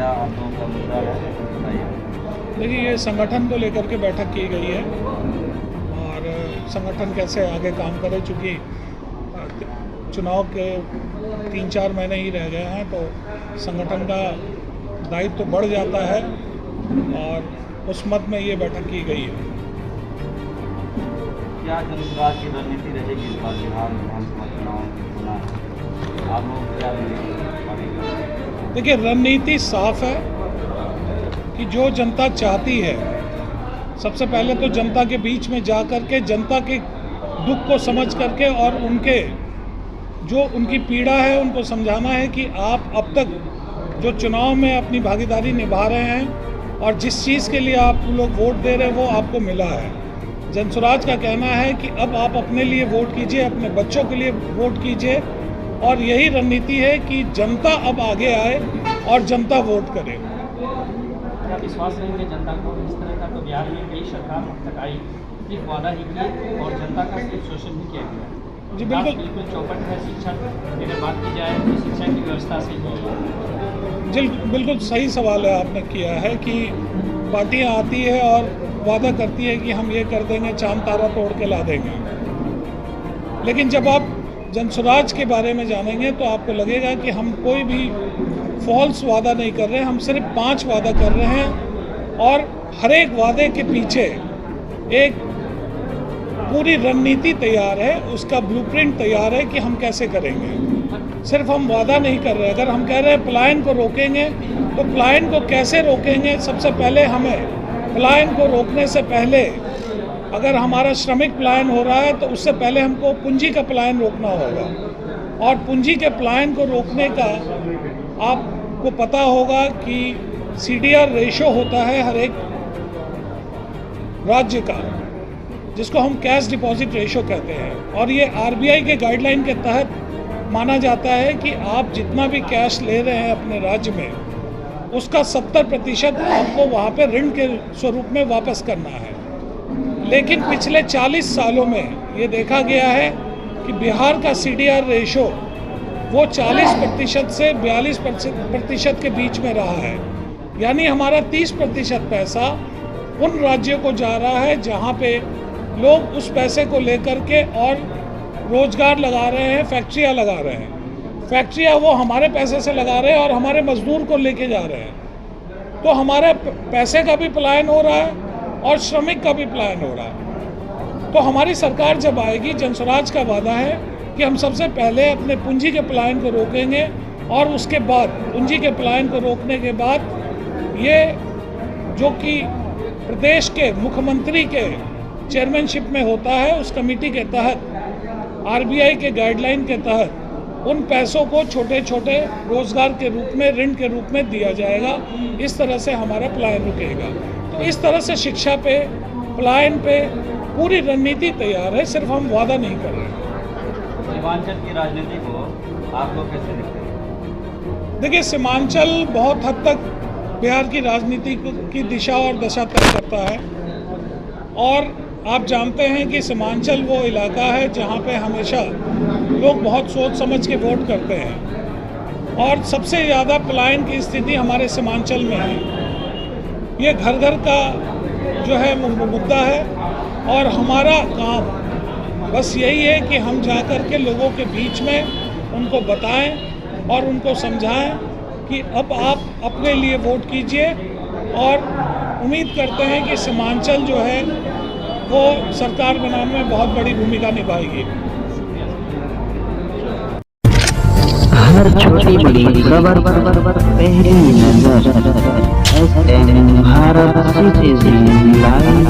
क्या आप लोगों का मुद्दा है, बताइए। देखिए, ये संगठन को लेकर के बैठक की गई है और संगठन कैसे आगे काम करे, चूँकि चुनाव के 3-4 महीने ही रह गए हैं, तो संगठन का दायित्व तो बढ़ जाता है और उस मत में ये बैठक की गई है। क्या जनसुराज की रणनीति रहेगी इस बार बिहार विधानसभा चुनाव में होना है? आप लोग क्या रणनीति? देखिए, रणनीति साफ है कि जो जनता चाहती है, सबसे पहले तो जनता के बीच में जा कर के जनता के दुख को समझ करके और उनके जो उनकी पीड़ा है उनको समझाना है कि आप अब तक जो चुनाव में अपनी भागीदारी निभा रहे हैं और जिस चीज़ के लिए आप लोग वोट दे रहे हैं वो आपको मिला है। जनसुराज का कहना है कि अब आप अपने लिए वोट कीजिए, अपने बच्चों के लिए वोट कीजिए, और यही रणनीति है कि जनता अब आगे आए और जनता वोट करे। क्या विश्वास रहेंगे जनता को? इस तरह का तो बिहार में कई सरकार अब तक आई, सिर्फ वादा ही किया और जनता का सिर्फ शोषण ही किया गया। जी बिल्कुल चौपट है। शिक्षा अगर बात की जाए तो शिक्षा की व्यवस्था से ही जी बिल्कुल सही सवाल है आपने किया है कि पार्टियां आती है और वादा करती है कि हम ये कर देंगे, चांद तारा तोड़ के ला देंगे, लेकिन जब आप जनसुराज के बारे में जानेंगे तो आपको लगेगा कि हम कोई भी फॉल्स वादा नहीं कर रहे हैं। हम सिर्फ 5 वादा कर रहे हैं और हर एक वादे के पीछे एक पूरी रणनीति तैयार है, उसका ब्लूप्रिंट तैयार है कि हम कैसे करेंगे। सिर्फ हम वादा नहीं कर रहे। अगर हम कह रहे हैं पलायन को रोकेंगे, तो पलायन को कैसे रोकेंगे? सबसे पहले हमें पलायन को रोकने से पहले, अगर हमारा श्रमिक पलायन हो रहा है तो उससे पहले हमको पूंजी का पलायन रोकना होगा, और पूंजी के पलायन को रोकने का आपको पता होगा कि CDR रेशो होता है हर एक राज्य का, जिसको हम कैश डिपॉजिट रेशो कहते हैं, और ये RBI के गाइडलाइन के तहत माना जाता है कि आप जितना भी कैश ले रहे हैं अपने राज्य में, उसका 70% आपको वहाँ पे ऋण के स्वरूप में वापस करना है। लेकिन पिछले 40 सालों में ये देखा गया है कि बिहार का CDR रेशो वो 40% से 42% के बीच में रहा है, यानी हमारा 30% पैसा उन राज्यों को जा रहा है जहाँ पे लोग उस पैसे को लेकर के और रोजगार लगा रहे हैं, फैक्ट्रियाँ लगा रहे हैं। फैक्ट्रियाँ वो हमारे पैसे से लगा रहे हैं और हमारे मजदूर को लेके जा रहे हैं, तो हमारे पैसे का भी पलायन हो रहा है और श्रमिक का भी पलायन हो रहा है। तो हमारी सरकार जब आएगी, जनसुराज का वादा है कि हम सबसे पहले अपने पूंजी के पलायन को रोकेंगे, और उसके बाद पूंजी के पलायन को रोकने के बाद ये जो कि प्रदेश के मुख्यमंत्री के चेयरमैनशिप में होता है, उस कमेटी के तहत RBI के गाइडलाइन के तहत उन पैसों को छोटे छोटे रोजगार के रूप में, ऋण के रूप में दिया जाएगा। इस तरह से हमारा पलायन रुकेगा। तो इस तरह से शिक्षा पे, पलायन पे पूरी रणनीति तैयार है, सिर्फ हम वादा नहीं कर रहे हैं। सीमांचल की राजनीति को आप लोग कैसे देखते हैं? देखिए, सीमांचल बहुत हद तक बिहार की राजनीति की दिशा और दशा तय करता है, और आप जानते हैं कि सीमांचल वो इलाका है जहाँ पे हमेशा लोग बहुत सोच समझ के वोट करते हैं, और सबसे ज़्यादा पलायन की स्थिति हमारे सीमांचल में है। ये घर घर का जो है मुद्दा है, और हमारा काम बस यही है कि हम जा कर के लोगों के बीच में उनको बताएं और उनको समझाएं कि अब आप अपने लिए वोट कीजिए, और उम्मीद करते हैं कि सीमांचल जो है वो सरकार बनाने में बहुत बड़ी भूमिका निभाएगी। हर छोटी बड़ी खबर पहली नजर SN भारत सिटीजन लाइव।